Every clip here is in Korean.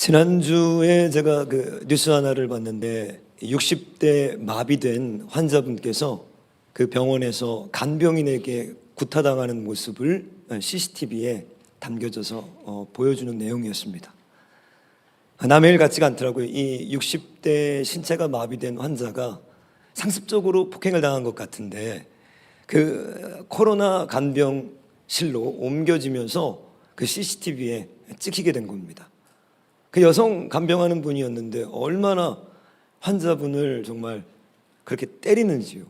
지난주에 제가 그 뉴스 하나를 봤는데 60대 마비된 환자분께서 그 병원에서 간병인에게 구타당하는 모습을 CCTV에 담겨져서 보여주는 내용이었습니다. 남의 일 같지가 않더라고요. 이 60대 신체가 마비된 환자가 상습적으로 폭행을 당한 것 같은데 그 코로나 간병실로 옮겨지면서 그 CCTV에 찍히게 된 겁니다. 그 여성 간병하는 분이었는데 얼마나 환자분을 정말 그렇게 때리는지요.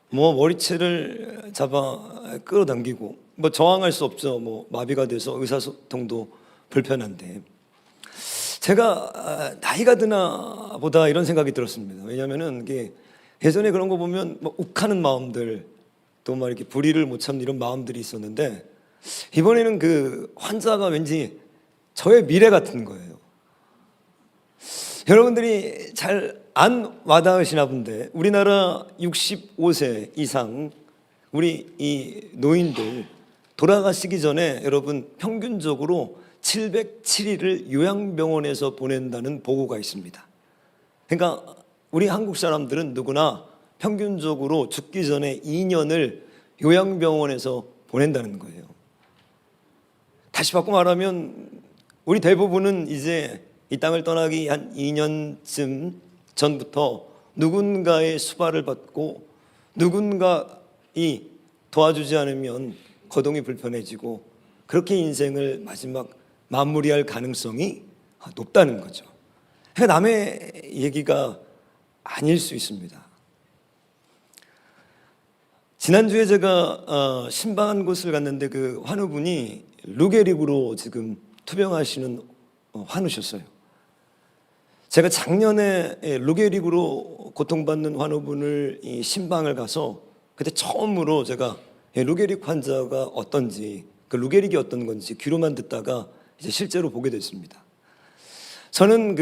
뭐 머리채를 잡아 끌어당기고 뭐 저항할 수 없죠. 뭐 마비가 돼서 의사소통도 불편한데 제가 나이가 드나 보다 이런 생각이 들었습니다. 왜냐하면은 이게 예전에 그런 거 보면 뭐 욱하는 마음들 또 막 이렇게 불의를 못 참는 이런 마음들이 있었는데 이번에는 그 환자가 왠지 저의 미래 같은 거예요. 여러분들이 잘 안 와닿으시나 본데 우리나라 65세 이상 우리 이 노인들 돌아가시기 전에 여러분 평균적으로 707일을 요양병원에서 보낸다는 보고가 있습니다. 그러니까 우리 한국 사람들은 누구나 평균적으로 죽기 전에 2년을 요양병원에서 보낸다는 거예요. 다시 바꿔 말하면 우리 대부분은 이제 이 땅을 떠나기 한 2년쯤 전부터 누군가의 수발을 받고 누군가이 도와주지 않으면 거동이 불편해지고 그렇게 인생을 마지막 마무리할 가능성이 높다는 거죠. 그러니까 남의 얘기가 아닐 수 있습니다. 지난주에 제가 신방한 곳을 갔는데 그 환우분이 루게릭으로 지금 투병하시는 환우셨어요. 제가 작년에 루게릭으로 고통받는 환우분을 이 신방을 가서 그때 처음으로 제가 루게릭 환자가 어떤지 그 루게릭이 어떤 건지 귀로만 듣다가 이제 실제로 보게 됐습니다. 저는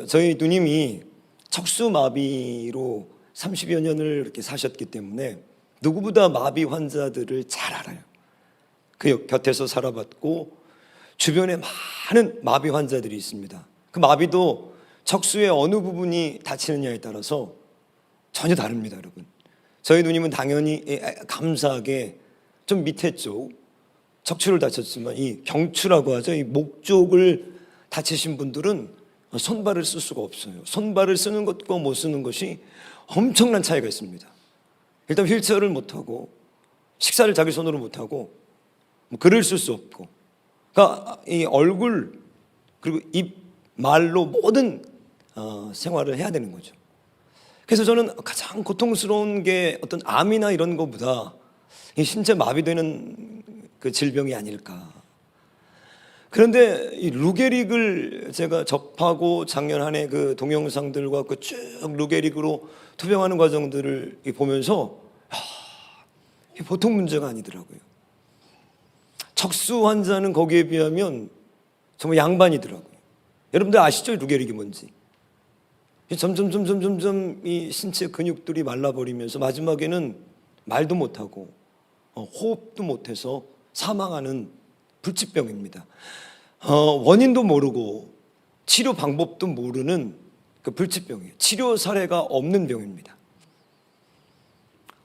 저희 누님이 척수마비로 30여 년을 이렇게 사셨기 때문에 누구보다 마비 환자들을 잘 알아요. 그 곁에서 살아봤고 주변에 많은 마비 환자들이 있습니다. 그 마비도 척수의 어느 부분이 다치느냐에 따라서 전혀 다릅니다, 여러분. 저희 누님은 당연히 감사하게 좀 밑에 쪽 척추를 다쳤지만 이 경추라고 하죠. 이 목 쪽을 다치신 분들은 손발을 쓸 수가 없어요. 손발을 쓰는 것과 못 쓰는 것이 엄청난 차이가 있습니다. 일단 휠체어를 못하고 식사를 자기 손으로 못하고 글을 쓸 수 없고 그러니까 이 얼굴 그리고 입, 말로 모든 생활을 해야 되는 거죠. 그래서 저는 가장 고통스러운 게 어떤 암이나 이런 것보다 이 신체 마비되는 그 질병이 아닐까. 그런데 이 루게릭을 제가 접하고 작년 한 해 그 동영상들과 그 쭉 루게릭으로 투병하는 과정들을 보면서 보통 문제가 아니더라고요. 척수 환자는 거기에 비하면 정말 양반이더라고요. 여러분들 아시죠? 루게릭이 뭔지. 점점 이 신체 근육들이 말라버리면서 마지막에는 말도 못하고 호흡도 못해서 사망하는 불치병입니다. 원인도 모르고 치료 방법도 모르는 그 불치병이에요. 치료 사례가 없는 병입니다.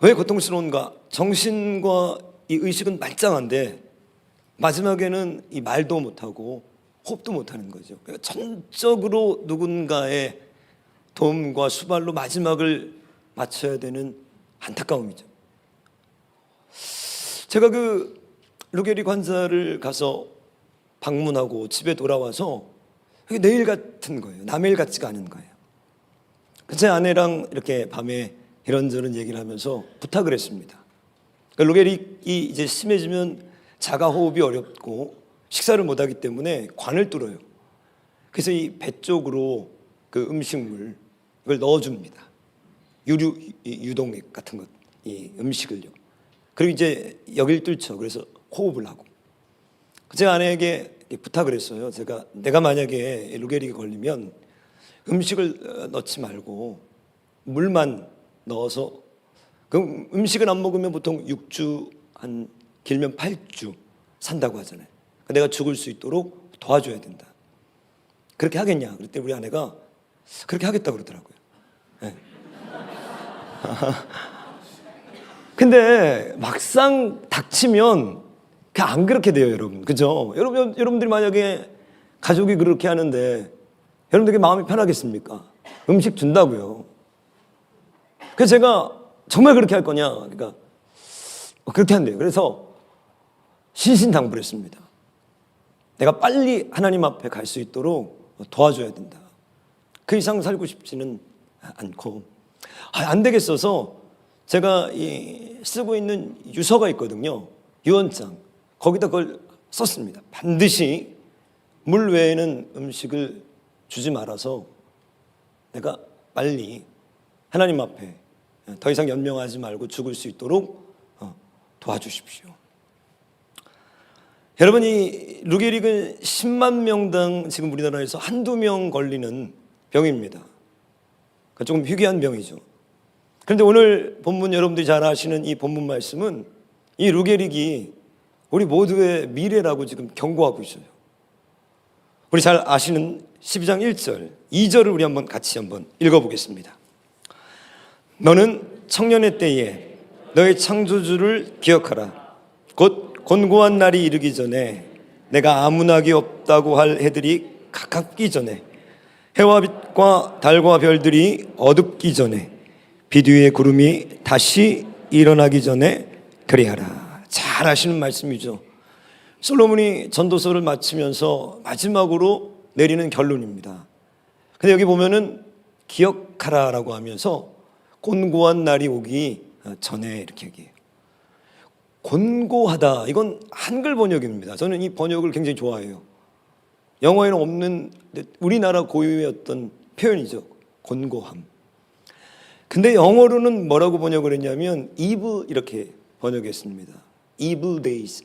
왜 고통스러운가? 정신과 이 의식은 말짱한데 마지막에는 이 말도 못하고 호흡도 못하는 거죠. 그러니까 전적으로 누군가의 도움과 수발로 마지막을 맞춰야 되는 안타까움이죠. 제가 그 루게릭 환자를 가서 방문하고 집에 돌아와서 내일 같은 거예요. 남의 일 같지가 않은 거예요. 제 아내랑 이렇게 밤에 이런저런 얘기를 하면서 부탁을 했습니다. 그러니까 루게릭이 이제 심해지면 자가 호흡이 어렵고 식사를 못하기 때문에 관을 뚫어요. 그래서 이 배 쪽으로 그 음식물을 넣어줍니다. 유동액 같은 것, 이 음식을요. 그리고 이제 여길 뚫죠. 그래서 호흡을 하고. 제 아내에게 부탁을 했어요. 내가 만약에 루게릭이 걸리면 음식을 넣지 말고 물만 넣어서 그 음식을 안 먹으면 보통 6주 한 길면 8주 산다고 하잖아요. 내가 죽을 수 있도록 도와줘야 된다. 그렇게 하겠냐? 그랬더니 우리 아내가 그렇게 하겠다고 그러더라고요. 네. 근데 막상 닥치면 그냥 안 그렇게 돼요, 여러분. 그죠? 여러분들이 만약에 가족이 그렇게 하는데 여러분들에게 마음이 편하겠습니까? 음식 준다고요. 그래서 제가 정말 그렇게 할 거냐? 그러니까 그렇게 한대요. 그래서 신신당부를 했습니다. 내가 빨리 하나님 앞에 갈 수 있도록 도와줘야 된다. 그 이상 살고 싶지는 않고 안 되겠어서 제가 쓰고 있는 유서가 있거든요. 유언장. 거기다 그걸 썼습니다. 반드시 물 외에는 음식을 주지 말아서 내가 빨리 하나님 앞에 더 이상 연명하지 말고 죽을 수 있도록 도와주십시오. 여러분, 이 루게릭은 10만 명당 지금 우리나라에서 한두 명 걸리는 병입니다. 조금 희귀한 병이죠. 그런데 오늘 본문, 여러분들이 잘 아시는 이 본문 말씀은 이 루게릭이 우리 모두의 미래라고 지금 경고하고 있어요. 우리 잘 아시는 12장 1절, 2절을 우리 같이 한번 읽어보겠습니다. 너는 청년의 때에 너의 창조주를 기억하라. 곧 곤고한 날이 이르기 전에 내가 아무 낙이 없다고 할 해들이 가깝기 전에 해와 빛과 달과 별들이 어둡기 전에 빛 위에 구름이 다시 일어나기 전에 그리하라. 잘 아시는 말씀이죠. 솔로몬이 전도서를 마치면서 마지막으로 내리는 결론입니다. 근데 여기 보면은 기억하라라고 하면서 곤고한 날이 오기 전에 이렇게 얘기해요. 곤고하다, 이건 한글 번역입니다. 저는 이 번역을 굉장히 좋아해요. 영어에는 없는 우리나라 고유의 어떤 표현이죠. 곤고함. 근데 영어로는 뭐라고 번역을 했냐면 evil 이렇게 번역했습니다. evil days.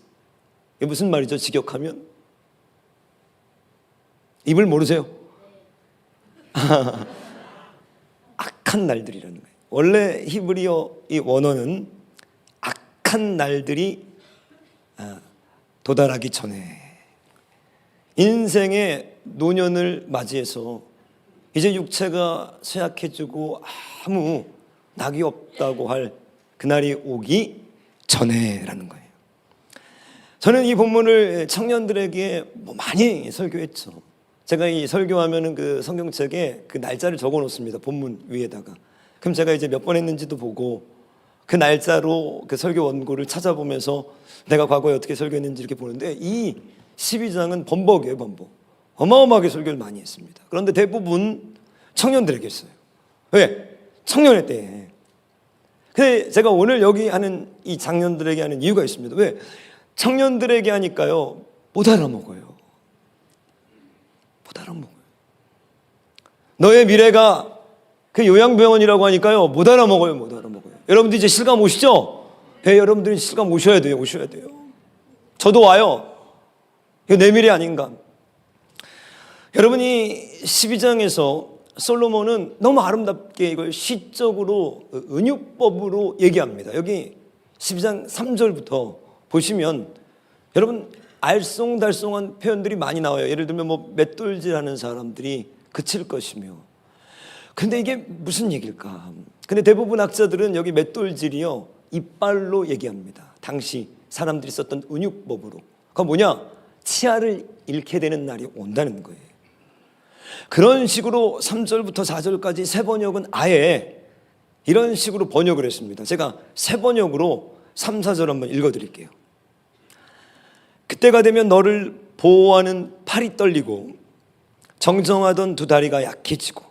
이게 무슨 말이죠? 직역하면? evil 모르세요? 악한 날들이라는 거예요. 원래 히브리어 이 원어는 악한 날들이 도달하기 전에, 인생의 노년을 맞이해서 이제 육체가 쇠약해지고 아무 낙이 없다고 할 그날이 오기 전에라는 거예요. 저는 이 본문을 청년들에게 많이 설교했죠. 제가 이 설교하면은 그 성경책에 그 날짜를 적어 놓습니다. 본문 위에다가. 그럼 제가 이제 몇 번 했는지도 보고 그 날짜로 그 설교 원고를 찾아보면서 내가 과거에 어떻게 설교했는지 이렇게 보는데, 이 12장은 번복이에요, 번복. 어마어마하게 설교를 많이 했습니다. 그런데 대부분 청년들에게 했어요. 왜? 청년의 때에. 근데 제가 오늘 여기 하는 이 장년들에게 하는 이유가 있습니다. 왜? 청년들에게 하니까요, 못 알아먹어요. 못 알아먹어요. 너의 미래가 그 요양병원이라고 하니까요, 못 알아먹어요, 못 알아먹어요. 여러분들 이제 실감 오시죠? 네, 여러분들이 실감 오셔야 돼요, 오셔야 돼요. 저도 와요. 이거 내 미래 아닌가? 여러분이 12장에서 솔로몬은 너무 아름답게 이걸 시적으로 은유법으로 얘기합니다. 여기 12장 3절부터 보시면 여러분 알쏭달쏭한 표현들이 많이 나와요. 예를 들면 뭐 맷돌질하는 사람들이 그칠 것이며. 근데 이게 무슨 얘기일까? 근데 대부분 학자들은 여기 맷돌질이요, 이빨로 얘기합니다. 당시 사람들이 썼던 은유법으로. 그건 뭐냐? 치아를 잃게 되는 날이 온다는 거예요. 그런 식으로 3절부터 4절까지 새 번역은 아예 이런 식으로 번역을 했습니다. 제가 새 번역으로 3, 4절 한번 읽어드릴게요. 그때가 되면 너를 보호하는 팔이 떨리고 정정하던 두 다리가 약해지고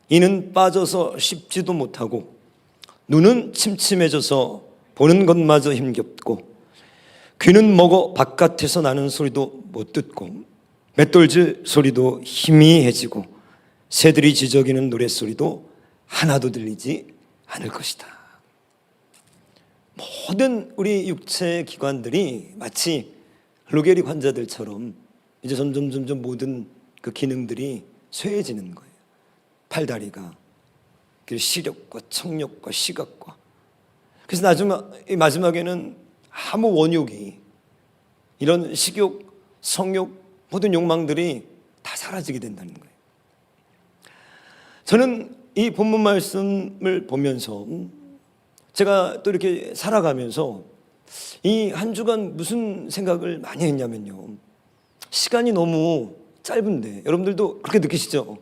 이는 빠져서 씹지도 못하고 눈은 침침해져서 보는 것마저 힘겹고 귀는 먹어 바깥에서 나는 소리도 못 듣고 맷돌질 소리도 희미해지고 새들이 지저귀는 노랫소리도 하나도 들리지 않을 것이다. 모든 우리 육체의 기관들이 마치 루게릭 환자들처럼 이제 점점 모든 그 기능들이 쇠해지는 거예요. 팔다리가, 시력과 청력과 시각과. 그래서 마지막에는 아무 원욕이, 이런 식욕, 성욕, 모든 욕망들이 다 사라지게 된다는 거예요. 저는 이 본문 말씀을 보면서 제가 또 이렇게 살아가면서 이 한 주간 무슨 생각을 많이 했냐면요, 시간이 너무 짧은데, 여러분들도 그렇게 느끼시죠?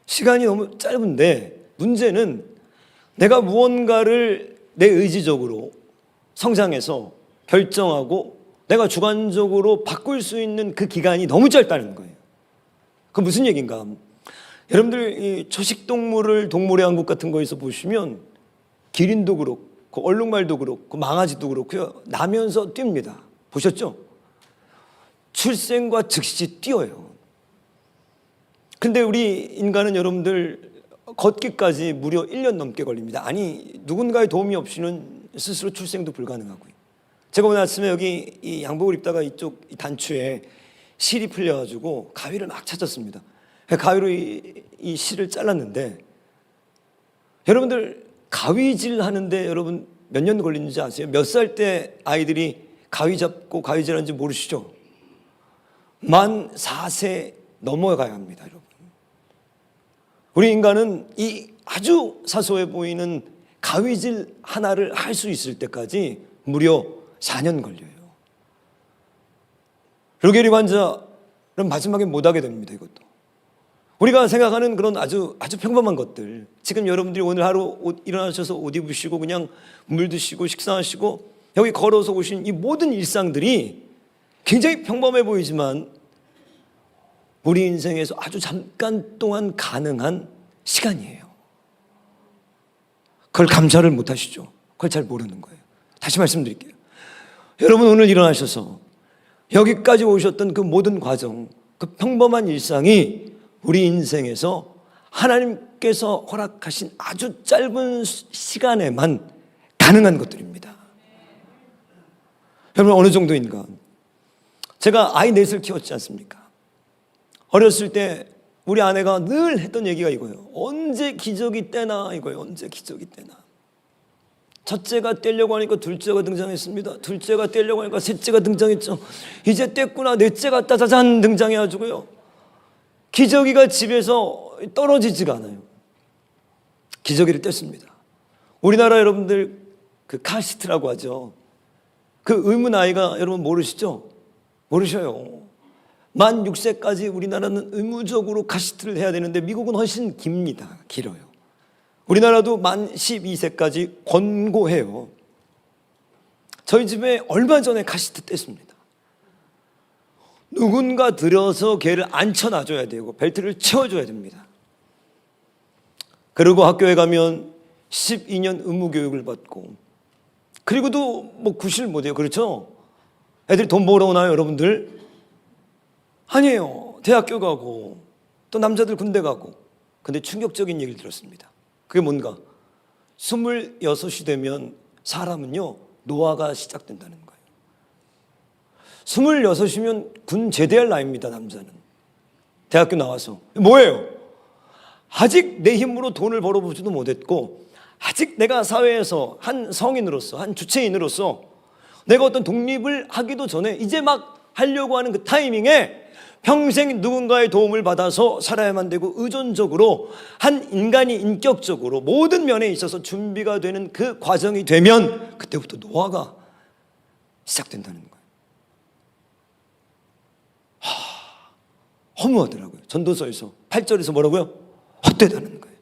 시간이 너무 짧은데 문제는 내가 무언가를 내 의지적으로 성장해서 결정하고 내가 주관적으로 바꿀 수 있는 그 기간이 너무 짧다는 거예요. 그 무슨 얘기인가? 여러분들 이 초식동물을 동물의 왕국 같은 거에서 보시면 기린도 그렇고 얼룩말도 그렇고 망아지도 그렇고요, 나면서 뜁니다. 보셨죠? 출생과 즉시 뛰어요. 근데 우리 인간은 여러분들 걷기까지 무려 1년 넘게 걸립니다. 아니, 누군가의 도움이 없이는 스스로 출생도 불가능하고요. 제가 오늘 아침에 여기 이 양복을 입다가 이쪽 이 단추에 실이 풀려가지고 가위를 막 찾았습니다. 가위로 이 실을 잘랐는데, 여러분들 가위질 하는데 여러분 몇 년 걸리는지 아세요? 몇 살 때 아이들이 가위 잡고 가위질 하는지 모르시죠? 만 4세 넘어가야 합니다, 여러분. 우리 인간은 이 아주 사소해 보이는 가위질 하나를 할 수 있을 때까지 무려 4년 걸려요. 루게리 환자는 마지막에 못하게 됩니다. 이것도 우리가 생각하는 그런 아주 평범한 것들, 지금 여러분들이 오늘 하루 일어나셔서 옷 입으시고 그냥 물 드시고 식사하시고 여기 걸어서 오신 이 모든 일상들이 굉장히 평범해 보이지만 우리 인생에서 아주 잠깐 동안 가능한 시간이에요. 그걸 감사를 못 하시죠. 그걸 잘 모르는 거예요. 다시 말씀드릴게요. 여러분 오늘 일어나셔서 여기까지 오셨던 그 모든 과정, 그 평범한 일상이 우리 인생에서 하나님께서 허락하신 아주 짧은 시간에만 가능한 것들입니다. 여러분 어느 정도인가? 제가 아이 넷을 키웠지 않습니까? 어렸을 때 우리 아내가 늘 했던 얘기가 이거예요. 언제 기적이 떼나 이거예요. 언제 기적이 떼나. 첫째가 떼려고 하니까 둘째가 등장했습니다. 둘째가 떼려고 하니까 셋째가 등장했죠. 이제 뗐구나. 넷째가 따자잔 등장해가지고요, 기저귀가 집에서 떨어지지가 않아요. 기저귀를 뗐습니다. 우리나라 여러분들 그 카시트라고 하죠. 그 의문 아이가 여러분 모르시죠? 모르셔요. 만 6세까지 우리나라는 의무적으로 카시트를 해야 되는데 미국은 훨씬 깁니다. 길어요. 우리나라도 만 12세까지 권고해요. 저희 집에 얼마 전에 카시트 뗐습니다. 누군가 들어서 걔를 앉혀놔줘야 되고 벨트를 채워줘야 됩니다. 그리고 학교에 가면 12년 의무교육을 받고, 그리고도 뭐 구실 못해요. 그렇죠? 애들이 돈 벌어 오나요 여러분들? 아니에요. 대학교 가고 또 남자들 군대 가고. 근데 충격적인 얘기를 들었습니다. 그게 뭔가, 26이 되면 사람은요 노화가 시작된다는 거예요. 26이면 군 제대할 나이입니다. 남자는 대학교 나와서 뭐예요? 아직 내 힘으로 돈을 벌어보지도 못했고, 아직 내가 사회에서 한 성인으로서, 한 주체인으로서 내가 어떤 독립을 하기도 전에 이제 막 하려고 하는 그 타이밍에 평생 누군가의 도움을 받아서 살아야만 되고, 의존적으로 한 인간이 인격적으로 모든 면에 있어서 준비가 되는 그 과정이 되면 그때부터 노화가 시작된다는 거예요. 허무하더라고요. 전도서에서 8절에서 뭐라고요? 헛되다는 거예요.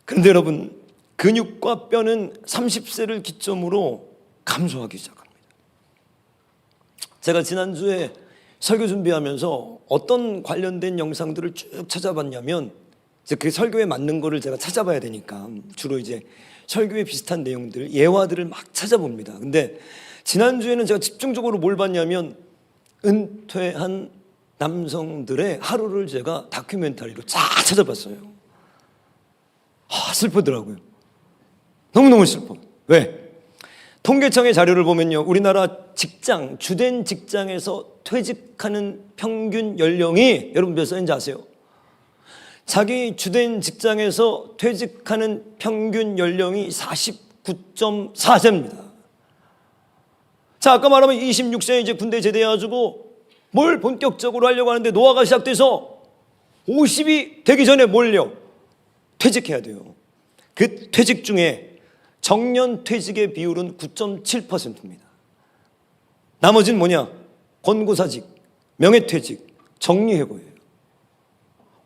그런데 여러분, 근육과 뼈는 30세를 기점으로 감소하기 시작합니다. 제가 지난주에 설교 준비하면서 어떤 관련된 영상들을 쭉 찾아봤냐면, 이제 그 설교에 맞는 거를 제가 찾아봐야 되니까 주로 이제 설교에 비슷한 내용들, 예화들을 막 찾아봅니다. 근데 지난주에는 제가 집중적으로 뭘 봤냐면, 은퇴한 남성들의 하루를 제가 다큐멘터리로 쫙 찾아봤어요. 슬프더라고요. 너무너무 슬퍼. 왜? 통계청의 자료를 보면요, 우리나라 직장, 주된 직장에서 퇴직하는 평균 연령이 여러분 몇 살인지 아세요? 자기 주된 직장에서 퇴직하는 평균 연령이 49.4세입니다. 자, 아까 말하면 26세에 이제 군대 제대해가지고 뭘 본격적으로 하려고 하는데 노화가 시작돼서 50이 되기 전에 뭘요? 퇴직해야 돼요. 그 퇴직 중에 정년 퇴직의 비율은 9.7%입니다. 나머지는 뭐냐? 권고사직, 명예퇴직, 정리해고예요.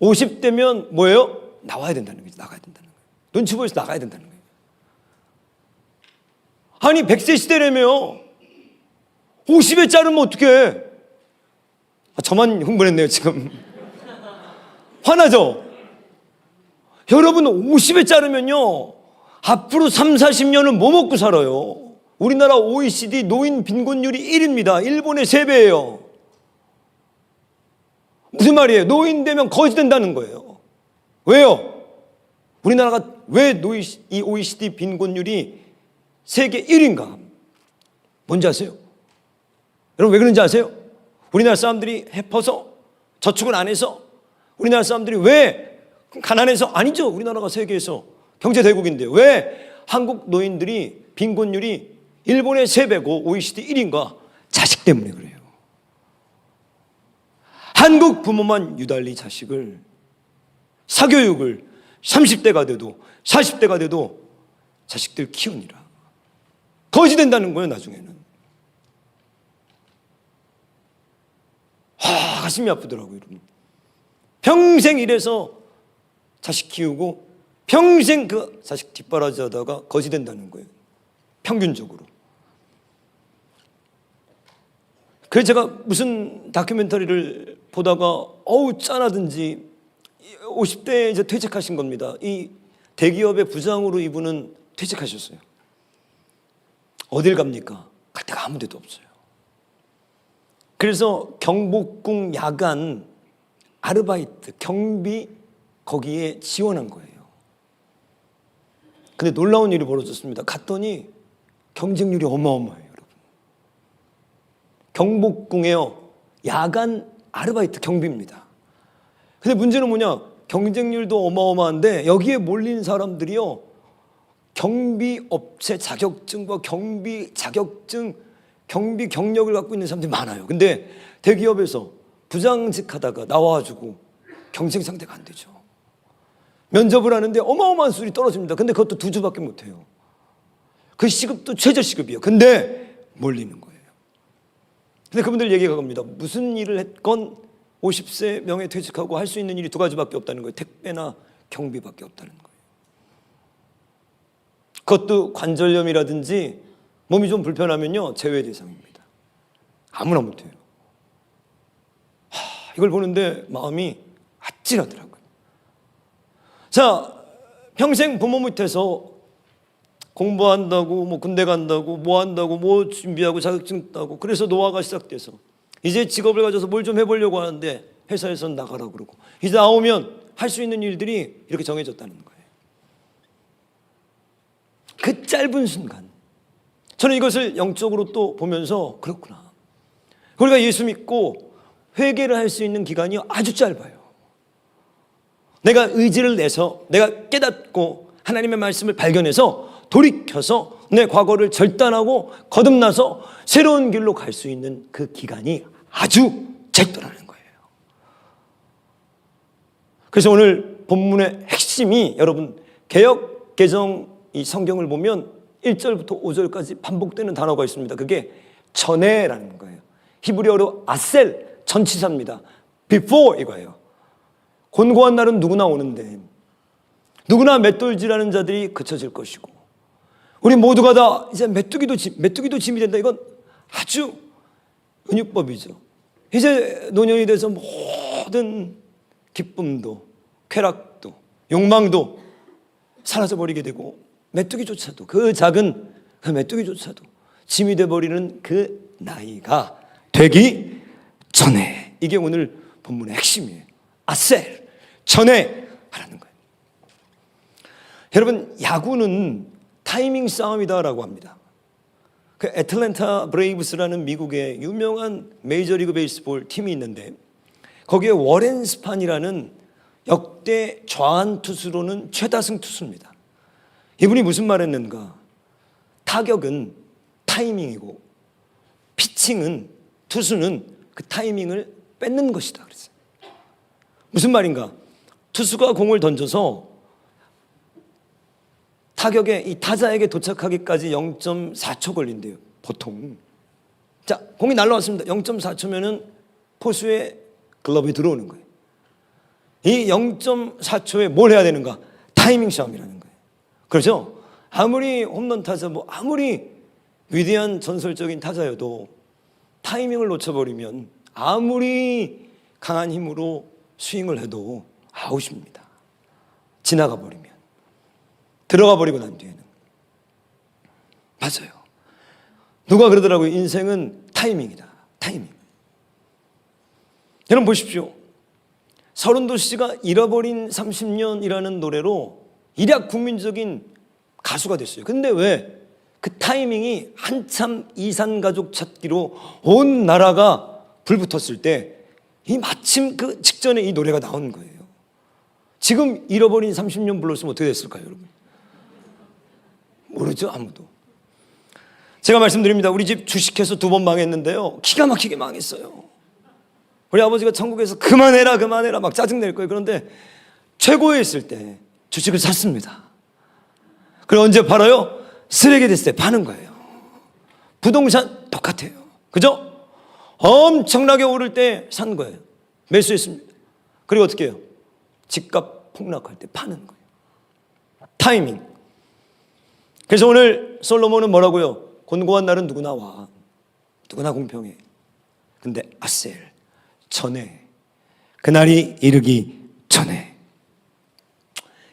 50대면 뭐예요? 나와야 된다는 거죠. 나가야 된다는 거예요. 눈치 보여서 나가야 된다는 거예요. 아니 100세 시대라며 50에 자르면 어떡해? 저만 흥분했네요 지금. 화나죠? 여러분 50에 자르면요 앞으로 3, 40년은 뭐 먹고 살아요? 우리나라 OECD 노인 빈곤율이 1입니다. 일본의 3배예요. 무슨 말이에요? 노인 되면 거지 된다는 거예요. 왜요? 우리나라가 왜 이 OECD 빈곤율이 세계 1위인가? 뭔지 아세요? 여러분 왜 그런지 아세요? 우리나라 사람들이 해퍼서 저축을 안 해서 우리나라 사람들이 왜 가난해서 아니죠. 우리나라가 세계에서 경제대국인데 왜 한국 노인들이 빈곤율이 일본의 3배고 OECD 1위인가? 자식 때문에 그래요. 한국 부모만 유달리 자식을 사교육을 30대가 돼도 40대가 돼도 자식들 키우니라 거지 된다는 거예요. 나중에는 가슴이 아프더라고요. 여러분. 평생 일해서 자식 키우고 평생 그 자식 뒷바라지 하다가 거지 된다는 거예요. 평균적으로. 그래서 제가 무슨 다큐멘터리를 보다가 어우 짠하든지 50대에 이제 퇴직하신 겁니다. 이 대기업의 부장으로 이분은 퇴직하셨어요. 어딜 갑니까? 갈 데가 아무 데도 없어요. 그래서 경복궁 야간 아르바이트 경비 거기에 지원한 거예요. 근데 놀라운 일이 벌어졌습니다. 갔더니 경쟁률이 어마어마해요. 여러분. 경복궁에요 야간 아르바이트 경비입니다. 근데 문제는 뭐냐? 경쟁률도 어마어마한데 여기에 몰린 사람들이요 경비업체 자격증과 경비 자격증 경비 경력을 갖고 있는 사람들이 많아요. 근데 대기업에서 부장직 하다가 나와가지고 경쟁 상대가 안 되죠. 면접을 하는데 어마어마한 수준이 떨어집니다. 근데 그것도 2주밖에 못해요. 그 시급도 최저시급이에요. 근데 몰리는 거예요. 근데 그분들 얘기가 겁니다. 무슨 일을 했건 50세 명예퇴직하고 할 수 있는 일이 2가지밖에 없다는 거예요. 택배나 경비밖에 없다는 거예요. 그것도 관절염이라든지 몸이 좀 불편하면요 제외 대상입니다. 아무나 못해요. 이걸 보는데 마음이 아찔하더라고요. 자, 평생 부모 밑에서 공부한다고 뭐 군대 간다고 뭐 한다고 뭐 준비하고 자격증 따고 그래서 노화가 시작돼서 이제 직업을 가져서 뭘 좀 해보려고 하는데 회사에서는 나가라고 그러고 이제 나오면 할 수 있는 일들이 이렇게 정해졌다는 거예요. 그 짧은 순간 저는 이것을 영적으로 또 보면서 그렇구나. 우리가 예수 믿고 회개를 할 수 있는 기간이 아주 짧아요. 내가 의지를 내서 내가 깨닫고 하나님의 말씀을 발견해서 돌이켜서 내 과거를 절단하고 거듭나서 새로운 길로 갈 수 있는 그 기간이 아주 짧다는 거예요. 그래서 오늘 본문의 핵심이 여러분 개역 개정 이 성경을 보면 1절부터 5절까지 반복되는 단어가 있습니다. 그게 전에라는 거예요. 히브리어로 아셀 전치사입니다. before 이거예요. 곤고한 날은 누구나 오는데 누구나 맷돌질하는 자들이 그쳐질 것이고 우리 모두가 다 이제 메뚜기도 짐이 된다. 이건 아주 은유법이죠. 이제 노년이 돼서 모든 기쁨도 쾌락도 욕망도 사라져버리게 되고 메뚜기조차도 그 작은 그 메뚜기조차도 짐이 돼버리는 그 나이가 되기 전에 이게 오늘 본문의 핵심이에요. 아셀 전에 하라는 거예요. 여러분 야구는 타이밍 싸움이다라고 합니다. 그 애틀랜타 브레이브스라는 미국의 유명한 메이저리그 베이스볼 팀이 있는데 거기에 워렌 스판이라는 역대 좌완 투수로는 최다승 투수입니다. 이분이 무슨 말 했는가? 타격은 타이밍이고 피칭은 투수는 그 타이밍을 뺏는 것이다 그랬어요. 무슨 말인가? 투수가 공을 던져서 타격에 이 타자에게 도착하기까지 0.4초 걸린대요. 보통. 자, 공이 날라왔습니다. 0.4초면은 포수의 글러브에 들어오는 거예요. 이 0.4초에 뭘 해야 되는가? 타이밍 싸움이라는 거예요. 그렇죠? 아무리 홈런 타자, 아무리 위대한 전설적인 타자여도 타이밍을 놓쳐버리면 아무리 강한 힘으로 스윙을 해도 아웃입니다. 지나가 버리면. 들어가 버리고 난 뒤에는. 맞아요. 누가 그러더라고요. 인생은 타이밍이다. 타이밍. 여러분 보십시오. 서른도 씨가 잃어버린 30년이라는 노래로 일약 국민적인 가수가 됐어요. 근데 왜? 그 타이밍이 한참 이산가족 찾기로 온 나라가 불붙었을 때 이 마침 그 직전에 이 노래가 나온 거예요. 지금 잃어버린 30년 불렀으면 어떻게 됐을까요, 여러분? 모르죠, 아무도. 제가 말씀드립니다. 우리 집 주식해서 2번 망했는데요. 기가 막히게 망했어요. 우리 아버지가 천국에서 그만해라 막 짜증낼 거예요. 그런데 최고에 있을 때 주식을 샀습니다. 그럼 언제 팔아요? 쓰레기 됐을 때 파는 거예요. 부동산 똑같아요. 그죠? 엄청나게 오를 때 산 거예요. 매수했습니다. 그리고 어떻게 해요? 집값 폭락할 때 파는 거예요. 타이밍. 그래서 오늘 솔로몬은 뭐라고요? 곤고한 날은 누구나 와. 누구나 공평해. 근데 아셀 전에, 그날이 이르기 전에.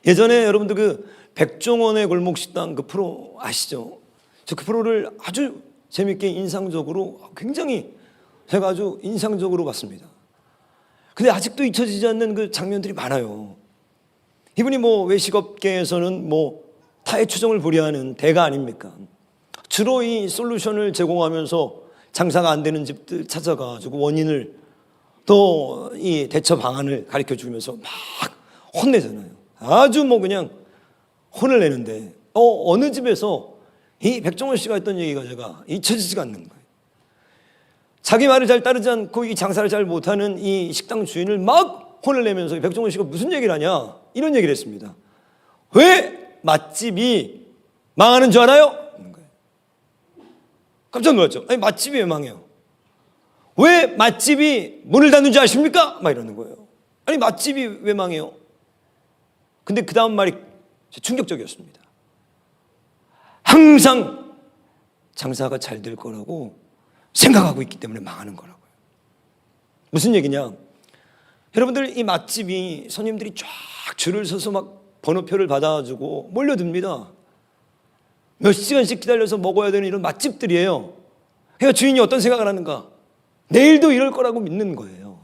예전에 여러분들 그 백종원의 골목식당 그 프로 아시죠? 저 그 프로를 아주 재밌게 인상적으로, 굉장히 제가 아주 인상적으로 봤습니다. 근데 아직도 잊혀지지 않는 그 장면들이 많아요. 이분이 외식업계에서는 타의 추종을 부려하는 대가 아닙니까? 주로 이 솔루션을 제공하면서 장사가 안 되는 집들 찾아가지고 원인을 또 이 대처 방안을 가르쳐 주면서 막 혼내잖아요. 아주 그냥 혼을 내는데 어느 집에서 이 백종원 씨가 했던 얘기가 제가 잊혀지지가 않는 거예요. 자기 말을 잘 따르지 않고 이 장사를 잘 못하는 이 식당 주인을 막 혼을 내면서 백종원 씨가 무슨 얘기를 하냐, 이런 얘기를 했습니다. 왜 맛집이 망하는 줄 알아요? 깜짝 놀랐죠. 아니, 맛집이 왜 망해요? 왜 맛집이 문을 닫는 줄 아십니까? 막 이러는 거예요. 아니, 맛집이 왜 망해요? 근데 그 다음 말이 충격적이었습니다. 항상 장사가 잘 될 거라고 생각하고 있기 때문에 망하는 거라고요. 무슨 얘기냐? 여러분들, 이 맛집이 손님들이 쫙 줄을 서서 막 번호표를 받아가지고 몰려듭니다. 몇 시간씩 기다려서 먹어야 되는 이런 맛집들이에요. 그러니까 주인이 어떤 생각을 하는가? 내일도 이럴 거라고 믿는 거예요.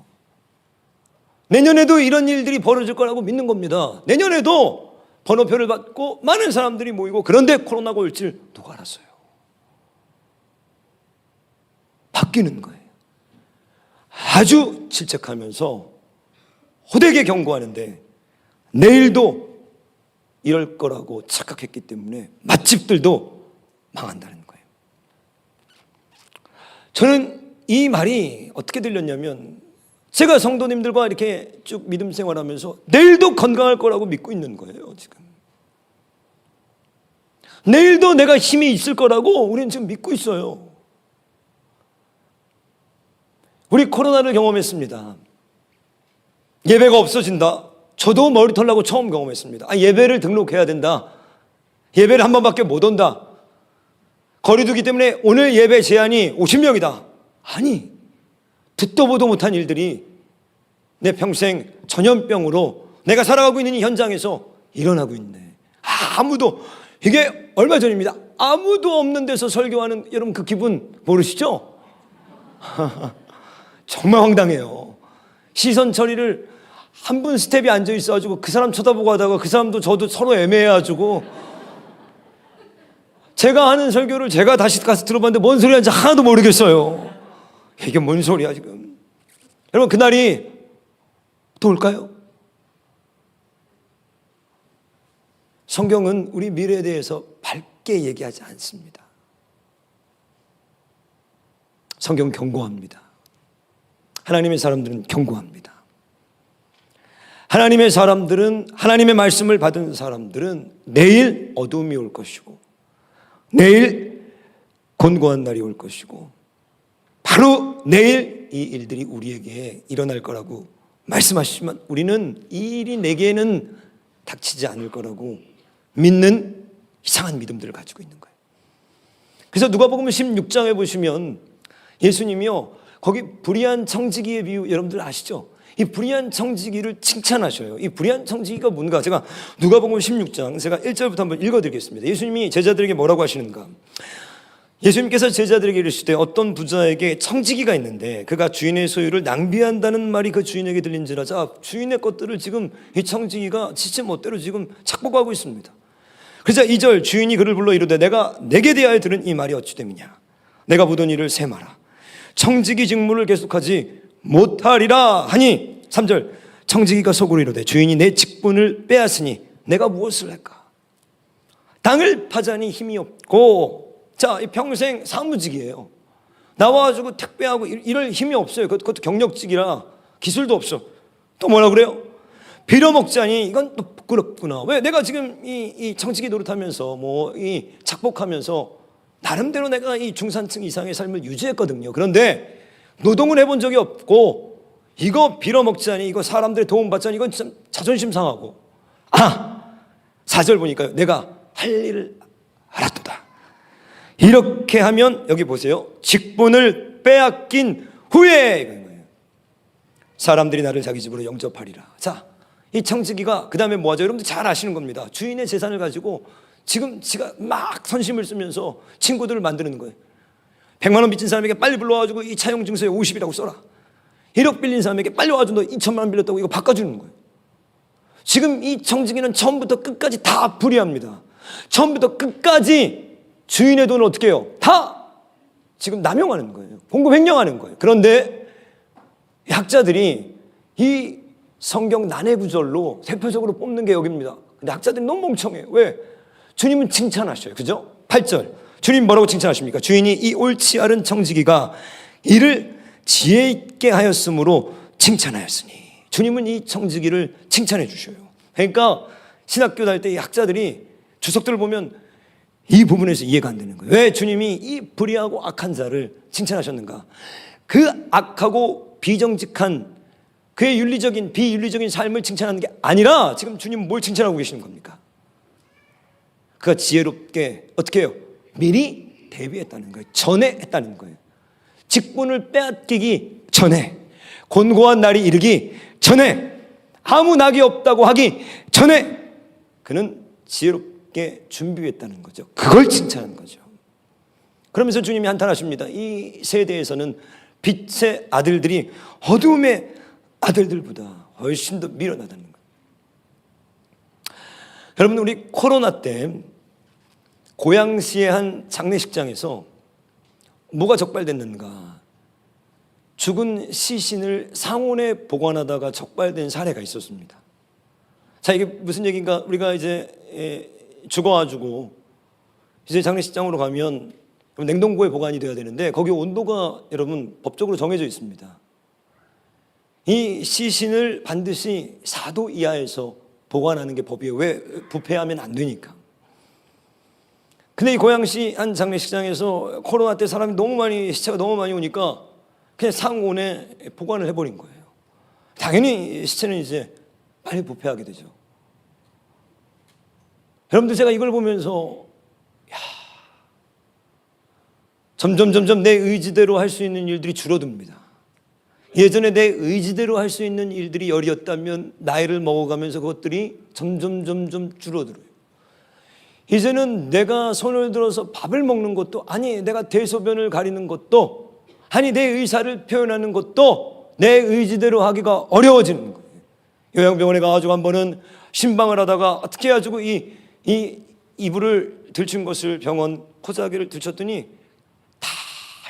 내년에도 이런 일들이 벌어질 거라고 믿는 겁니다. 내년에도 번호표를 받고 많은 사람들이 모이고, 그런데 코로나가 올 줄 누가 알았어요? 바뀌는 거예요. 아주 질책하면서 호되게 경고하는데 내일도 이럴 거라고 착각했기 때문에 맛집들도 망한다는 거예요. 저는 이 말이 어떻게 들렸냐면, 제가 성도님들과 이렇게 쭉 믿음 생활하면서 내일도 건강할 거라고 믿고 있는 거예요. 지금 내일도 내가 힘이 있을 거라고 우리는 지금 믿고 있어요. 우리 코로나를 경험했습니다. 예배가 없어진다. 저도 머리털 나고 처음 경험했습니다. 예배를 등록해야 된다. 예배를 한 번밖에 못 온다. 거리두기 때문에 오늘 예배 제한이 50명이다. 아니, 듣도 보도 못한 일들이 내 평생 전염병으로 내가 살아가고 있는 이 현장에서 일어나고 있네. 아무도, 이게 얼마 전입니다. 아무도 없는 데서 설교하는, 여러분 그 기분 모르시죠? 정말 황당해요. 시선 처리를 한 분 스텝이 앉아 있어가지고 그 사람 쳐다보고 하다가 그 사람도 저도 서로 애매해가지고, 제가 하는 설교를 제가 다시 가서 들어봤는데 뭔 소리 하는지 하나도 모르겠어요. 이게 뭔 소리야 지금. 여러분, 그날이 또 올까요? 성경은 우리 미래에 대해서 밝게 얘기하지 않습니다. 성경 경고합니다. 하나님의 사람들은 견고합니다. 하나님의 사람들은, 하나님의 말씀을 받은 사람들은 내일 어둠이 올 것이고 내일 곤고한 날이 올 것이고 바로 내일 이 일들이 우리에게 일어날 거라고 말씀하시지만 우리는 이 일이 내게는 닥치지 않을 거라고 믿는 이상한 믿음들을 가지고 있는 거예요. 그래서 누가복음 16장에 보시면 예수님이요, 거기 불의한 청지기의 비유 여러분들 아시죠? 이 불의한 청지기를 칭찬하셔요. 이 불의한 청지기가 뭔가, 제가 누가복음 16장 제가 1절부터 한번 읽어드리겠습니다. 예수님이 제자들에게 뭐라고 하시는가? 예수님께서 제자들에게 이르시되 어떤 부자에게 청지기가 있는데 그가 주인의 소유를 낭비한다는 말이 그 주인에게 들린지라. 자, 주인의 것들을 지금 이 청지기가 지체 못대로 지금 착복하고 있습니다. 그래서 2절, 주인이 그를 불러 이르되 내가 내게 대하여 들은 이 말이 어찌 됨이냐? 내가 보던 일을 세마라. 청지기 직무를 계속하지 못하리라 하니 3절, 청지기가 속으로 이르되 주인이 내 직분을 빼앗으니 내가 무엇을 할까? 땅을 파자니 힘이 없고, 자, 평생 사무직이에요. 나와가지고 택배하고 이럴 힘이 없어요. 그것도 경력직이라 기술도 없어. 또 뭐라 그래요? 빌어먹자니 이건 또 부끄럽구나. 왜? 내가 지금 이 청지기 노릇하면서 이 작복하면서 나름대로 내가 이 중산층 이상의 삶을 유지했거든요. 그런데 노동을 해본 적이 없고 이거 빌어먹자니, 이거 사람들의 도움 받자니 이건 참 자존심 상하고. 4절 보니까요, 내가 할 일을 알았도다. 이렇게 하면 여기 보세요, 직분을 빼앗긴 후에 이거예요. 사람들이 나를 자기 집으로 영접하리라. 자, 이 청지기가 그 다음에 뭐하죠? 여러분들 잘 아시는 겁니다. 주인의 재산을 가지고 지금 지가 막 선심을 쓰면서 친구들을 만드는 거예요. 100만 원 빚진 사람에게 빨리 불러가지고 이 차용 증서에 50이라고 써라. 1억 빌린 사람에게 빨리 와가지고 너 2천만 원 빌렸다고 이거 바꿔주는 거예요. 지금 이 청지기는 처음부터 끝까지 다 불의합니다. 처음부터 끝까지 주인의 돈을 어떻게 해요? 다 지금 남용하는 거예요. 공급 횡령하는 거예요. 그런데 학자들이 이 성경 난해 구절로 대표적으로 뽑는 게 여기입니다. 근데 학자들이 너무 멍청해요. 왜? 주님은 칭찬하셔요. 그죠? 8절. 주님 뭐라고 칭찬하십니까? 주인이 이 옳지 않은 청지기가 이를 지혜 있게 하였으므로 칭찬하였으니. 주님은 이 청지기를 칭찬해 주셔요. 그러니까 신학교 다닐 때 이 학자들이 주석들을 보면 이 부분에서 이해가 안 되는 거예요. 왜 주님이 이 불의하고 악한 자를 칭찬하셨는가? 그 악하고 비정직한 그의 윤리적인 비윤리적인 삶을 칭찬하는 게 아니라 지금 주님은 뭘 칭찬하고 계시는 겁니까? 그가 지혜롭게 어떻게 해요? 미리 대비했다는 거예요. 전에 했다는 거예요. 직분을 빼앗기기 전에, 곤고한 날이 이르기 전에, 아무 낙이 없다고 하기 전에 그는 지혜롭게 준비했다는 거죠. 그걸 칭찬하는 거죠. 그러면서 주님이 한탄하십니다. 이 세대에서는 빛의 아들들이 어두움의 아들들보다 훨씬 더 밀어나다는 거예요. 여러분, 우리 코로나 때 고양시의 한 장례식장에서 뭐가 적발됐는가? 죽은 시신을 상온에 보관하다가 적발된 사례가 있었습니다. 자, 이게 무슨 얘기인가? 우리가 이제 죽어가지고 이제 장례식장으로 가면 냉동고에 보관이 돼야 되는데 거기 온도가 여러분 법적으로 정해져 있습니다. 이 시신을 반드시 4도 이하에서 보관하는 게 법이에요. 왜? 부패하면 안 되니까. 근데 이 고양시 한 장례식장에서 코로나 때 사람이 시체가 너무 많이 오니까 그냥 상온에 보관을 해버린 거예요. 당연히 시체는 이제 빨리 부패하게 되죠. 여러분들, 제가 이걸 보면서 점점 내 의지대로 할 수 있는 일들이 줄어듭니다. 예전에 내 의지대로 할 수 있는 일들이 열이었다면 나이를 먹어가면서 그것들이 점점 줄어들어요. 이제는 내가 손을 들어서 밥을 먹는 것도, 아니 내가 대소변을 가리는 것도, 아니 내 의사를 표현하는 것도 내 의지대로 하기가 어려워지는 거예요. 요양병원에 가가지고 한 번은 신방을 하다가 어떻게 해가지고 이 이불을 들친 것을 병원 코자기를 들쳤더니 다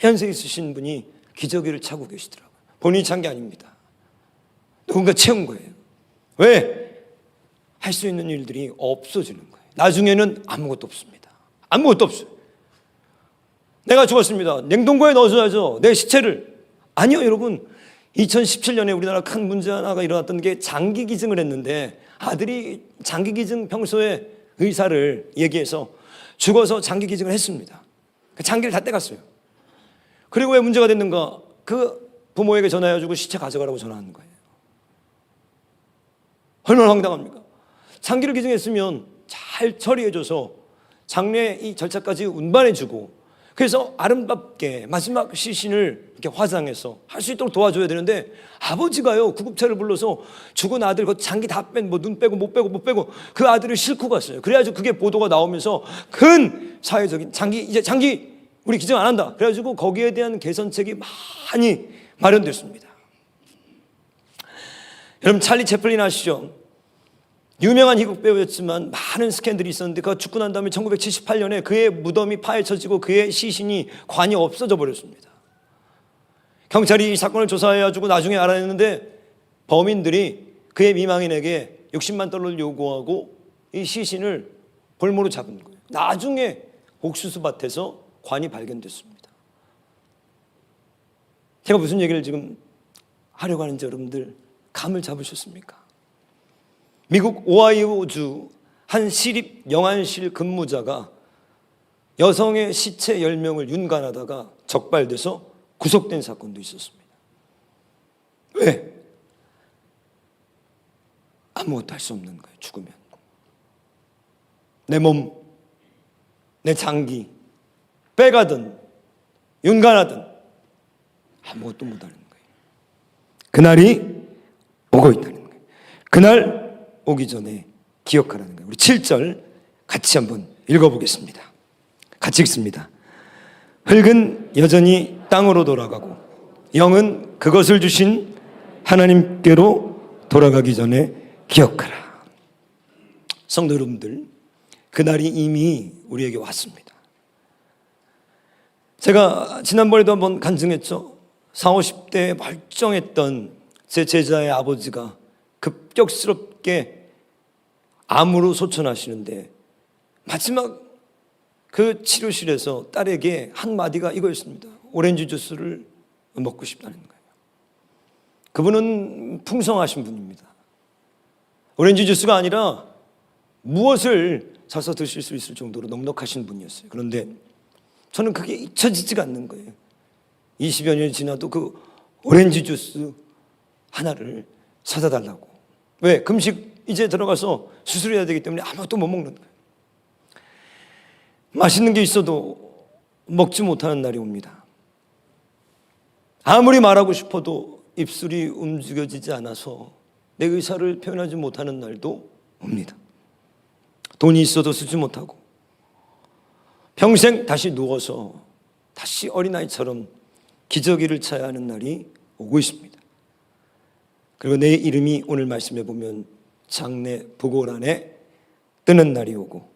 연세 있으신 분이 기저귀를 차고 계시더라고요. 본인이 찬 게 아닙니다. 누군가 채운 거예요. 왜? 할 수 있는 일들이 없어지는 거예요. 나중에는 아무것도 없습니다. 아무것도 없어요. 내가 죽었습니다. 냉동고에 넣어줘야죠, 내 시체를. 아니요, 여러분. 2017년에 우리나라 큰 문제 하나가 일어났던 게 장기 기증을 했는데 아들이 장기 기증 평소에 의사를 얘기해서 죽어서 장기 기증을 했습니다. 장기를 다 떼갔어요. 그리고 왜 문제가 됐는가? 그 부모에게 전화해가지고 시체 가져가라고 전화하는 거예요. 얼마나 황당합니까? 장기를 기증했으면 잘 처리해줘서 장례 이 절차까지 운반해주고, 그래서 아름답게 마지막 시신을 이렇게 화장해서 할 수 있도록 도와줘야 되는데, 아버지가요 구급차를 불러서 죽은 아들 그 장기 다 뺀, 뭐 눈 빼고 못 빼고 그 아들을 싣고 갔어요. 그래가지고 그게 보도가 나오면서 큰 사회적인 이제 장기 우리 기증 안 한다. 그래가지고 거기에 대한 개선책이 많이 마련됐습니다. 여러분 찰리 채플린 아시죠? 유명한 희곡 배우였지만 많은 스캔들이 있었는데 그가 죽고 난 다음에 1978년에 그의 무덤이 파헤쳐지고 그의 시신이 관이 없어져 버렸습니다. 경찰이 이 사건을 조사해가지고 나중에 알아냈는데 범인들이 그의 미망인에게 $60만 요구하고 이 시신을 볼모로 잡은 거예요. 나중에 옥수수밭에서 관이 발견됐습니다. 제가 무슨 얘기를 지금 하려고 하는지 여러분들 감을 잡으셨습니까? 미국 오하이오주 한 시립 영안실 근무자가 여성의 시체 10명을 윤관하다가 적발돼서 구속된 사건도 있었습니다. 왜? 아무것도 할 수 없는 거예요. 죽으면 내 몸, 내 장기 빼가든 윤관하든 아무것도 못하는 거예요. 그날이 오고 있다는 거예요. 그날 오기 전에 기억하라는 거예요. 우리 7절 같이 한번 읽어보겠습니다. 같이 읽습니다. 흙은 여전히 땅으로 돌아가고 영은 그것을 주신 하나님께로 돌아가기 전에 기억하라. 성도 여러분들, 그날이 이미 우리에게 왔습니다. 제가 지난번에도 한번 간증했죠. 40, 50대에 멀쩡했던 제 제자의 아버지가 급격스럽게 암으로 소천하시는데 마지막 그 치료실에서 딸에게 한마디가 이거였습니다. 오렌지 주스를 먹고 싶다는 거예요. 그분은 풍성하신 분입니다. 오렌지 주스가 아니라 무엇을 사서 드실 수 있을 정도로 넉넉하신 분이었어요. 그런데 저는 그게 잊혀지지가 않는 거예요. 20여 년이 지나도 그 오렌지 주스 하나를 사다 달라고. 왜? 금식 이제 들어가서 수술해야 되기 때문에 아무것도 못 먹는 거예요. 맛있는 게 있어도 먹지 못하는 날이 옵니다. 아무리 말하고 싶어도 입술이 움직여지지 않아서 내 의사를 표현하지 못하는 날도 옵니다. 돈이 있어도 쓰지 못하고 평생 다시 누워서 다시 어린아이처럼 기저귀를 차야 하는 날이 오고 있습니다. 그리고 내 이름이 오늘 말씀해 보면 장례 부고란에 뜨는 날이 오고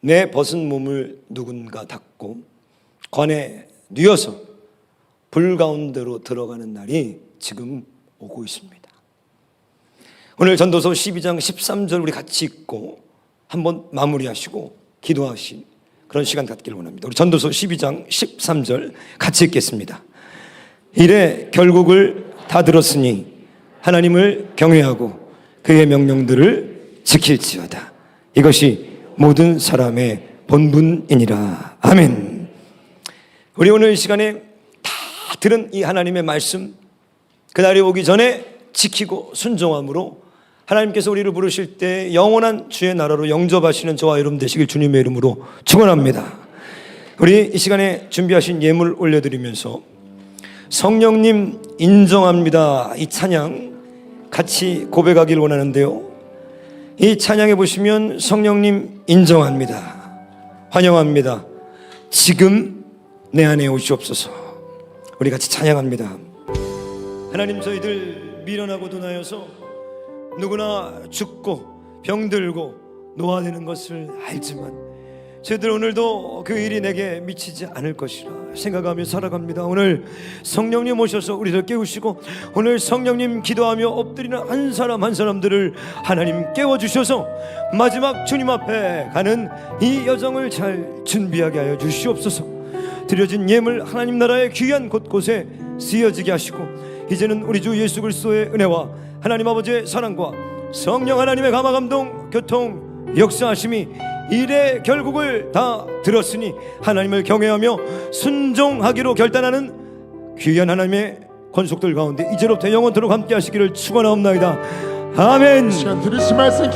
내 벗은 몸을 누군가 닦고 관에 뉘어서 불 가운데로 들어가는 날이 지금 오고 있습니다. 오늘 전도서 12장 13절 우리 같이 읽고 한번 마무리하시고 기도하신 그런 시간 갖기를 원합니다. 우리 전도서 12장 13절 같이 읽겠습니다. 이래 결국을 다 들었으니 하나님을 경외하고 그의 명령들을 지킬지어다. 이것이 모든 사람의 본분이니라. 아멘. 우리 오늘 이 시간에 다 들은 이 하나님의 말씀, 그날이 오기 전에 지키고 순종함으로 하나님께서 우리를 부르실 때 영원한 주의 나라로 영접하시는 저와 여러분 되시길 주님의 이름으로 축원합니다. 우리 이 시간에 준비하신 예물 올려드리면서 성령님 인정합니다, 이 찬양 같이 고백하길 원하는데요. 이 찬양에 보시면 성령님 인정합니다, 환영합니다, 지금 내 안에 오시옵소서. 우리 같이 찬양합니다. 하나님, 저희들 미련하고 둔하여서 누구나 죽고 병들고 노화되는 것을 알지만 저희들 오늘도 그 일이 내게 미치지 않을 것이라 생각하며 살아갑니다. 오늘 성령님 오셔서 우리를 깨우시고 오늘 성령님 기도하며 엎드리는 한 사람 한 사람들을 하나님 깨워주셔서 마지막 주님 앞에 가는 이 여정을 잘 준비하게 하여 주시옵소서. 드려진 예물 하나님 나라의 귀한 곳곳에 쓰여지게 하시고 이제는 우리 주 예수 그리스도의 은혜와 하나님 아버지의 사랑과 성령 하나님의 감화 감동 교통 역사하심이 일의 결국을 다 들었으니 하나님을 경외하며 순종하기로 결단하는 귀한 하나님의 권속들 가운데 이제로부터 영원토록 함께 하시기를 축원하옵나이다. 아멘. 시간 들으신 말씀